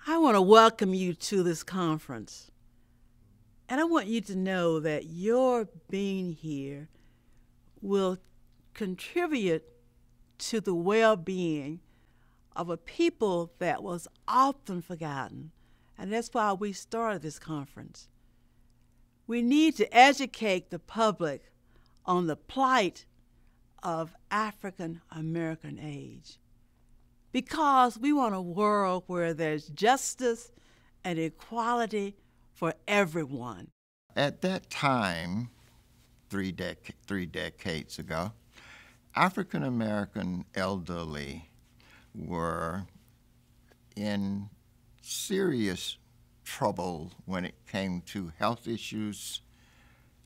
I want to welcome you to this conference. And I want you to know that your being here will contribute to the well-being of a people that was often forgotten. And that's why we started this conference. We need to educate the public on the plight of African American age, because we want a world where there's justice and equality for everyone. At that time, three decades ago, African American elderly were in serious trouble when it came to health issues,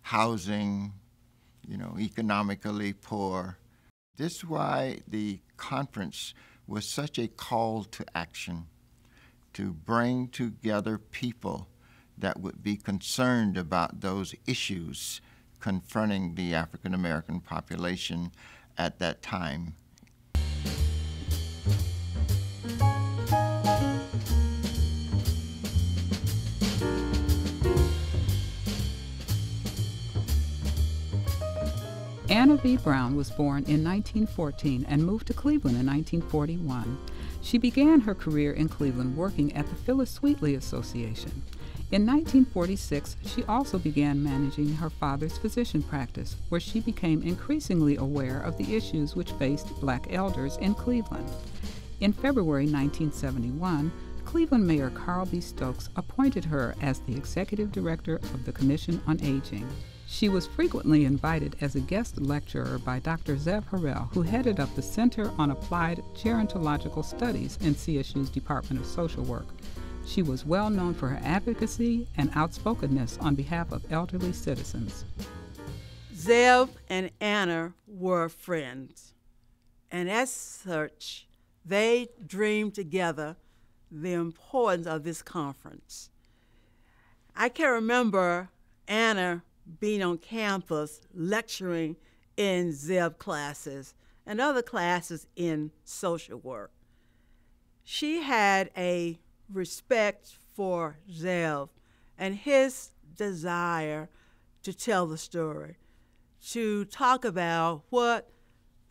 housing, economically poor. This is why the conference was such a call to action, to bring together people that would be concerned about those issues confronting the African American population at that time. Anna V. Brown was born in 1914 and moved to Cleveland in 1941. She began her career in Cleveland working at the Phyllis Wheatley Association. In 1946, she also began managing her father's physician practice, where she became increasingly aware of the issues which faced Black elders in Cleveland. In February 1971, Cleveland Mayor Carl B. Stokes appointed her as the executive director of the Commission on Aging. She was frequently invited as a guest lecturer by Dr. Zev Harrell, who headed up the Center on Applied Gerontological Studies in CSU's Department of Social Work. She was well known for her advocacy and outspokenness on behalf of elderly citizens. Zev and Anna were friends, and as such, they dreamed together the importance of this conference. I can remember Anna being on campus lecturing in Zev classes and other classes in social work. She had a respect for Zev and his desire to tell the story, to talk about what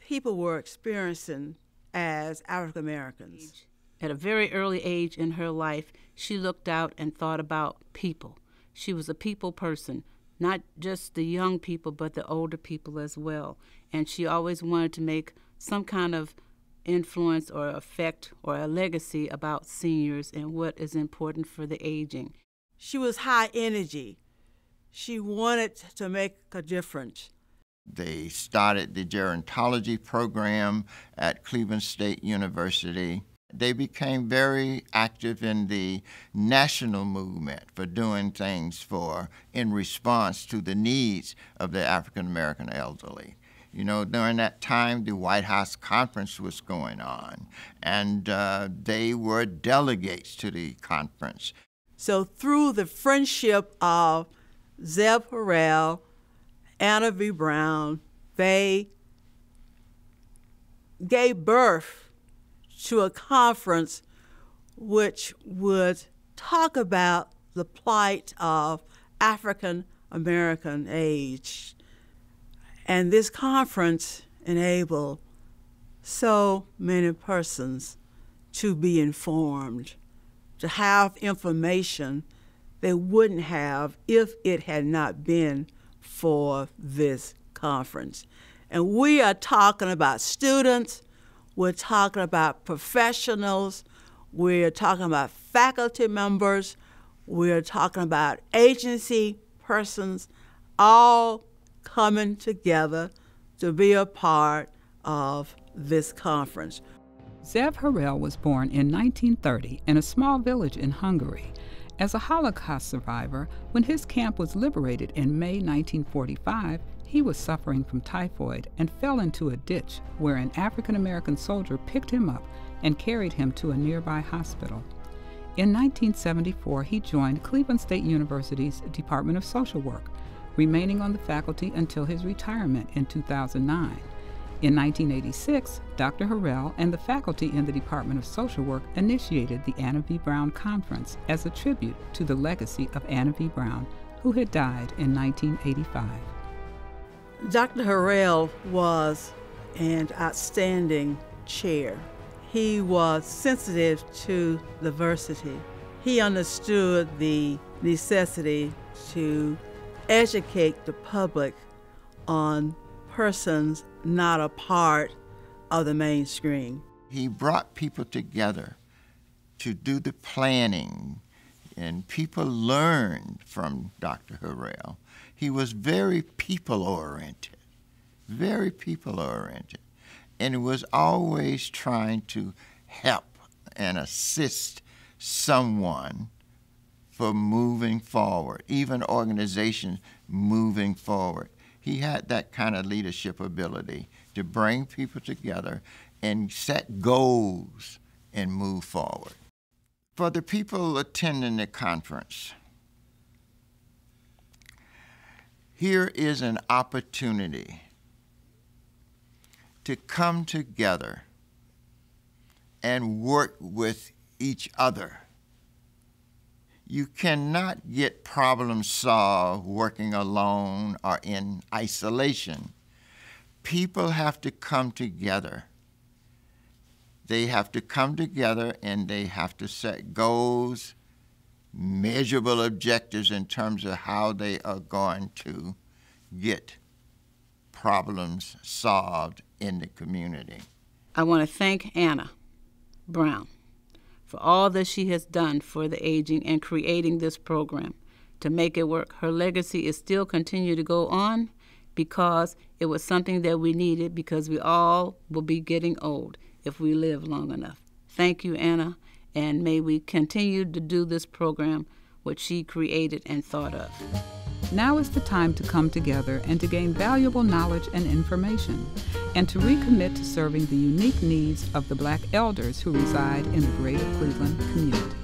people were experiencing as African Americans. At a very early age in her life, she looked out and thought about people. She was a people person, not just the young people, but the older people as well. And she always wanted to make some kind of influence or effect or a legacy about seniors and what is important for the aging. She was high energy. She wanted to make a difference. They started the gerontology program at Cleveland State University. They became very active in the national movement for doing things in response to the needs of the African American elderly. During that time, the White House Conference was going on, and they were delegates to the conference. So through the friendship of Zev Harrell, Anna V. Brown, they gave birth to a conference which would talk about the plight of African American age. And this conference enabled so many persons to be informed, to have information they wouldn't have if it had not been for this conference. And we are talking about students, we're talking about professionals, we're talking about faculty members, we're talking about agency persons, all coming together to be a part of this conference. Zev Harrell was born in 1930 in a small village in Hungary. As a Holocaust survivor, when his camp was liberated in May 1945, he was suffering from typhoid and fell into a ditch where an African-American soldier picked him up and carried him to a nearby hospital. In 1974, he joined Cleveland State University's Department of Social Work, remaining on the faculty until his retirement in 2009. In 1986, Dr. Harrell and the faculty in the Department of Social Work initiated the Anna V. Brown Conference as a tribute to the legacy of Anna V. Brown, who had died in 1985. Dr. Harrell was an outstanding chair. He was sensitive to diversity. He understood the necessity to educate the public on persons not a part of the mainstream. He brought people together to do the planning, and people learned from Dr. Harrell. He was very people-oriented, and was always trying to help and assist someone for moving forward, even organizations moving forward. He had that kind of leadership ability to bring people together and set goals and move forward. For the people attending the conference, here is an opportunity to come together and work with each other. You cannot get problems solved working alone or in isolation. People have to come together. They have to come together and they have to set goals, measurable objectives in terms of how they are going to get problems solved in the community. I want to thank Anna Brown for all that she has done for the aging and creating this program to make it work. Her legacy is still continue to go on because it was something that we needed, because we all will be getting old if we live long enough. Thank you, Anna, and may we continue to do this program, what she created and thought of. Now is the time to come together and to gain valuable knowledge and information, and to recommit to serving the unique needs of the Black elders who reside in the greater Cleveland community.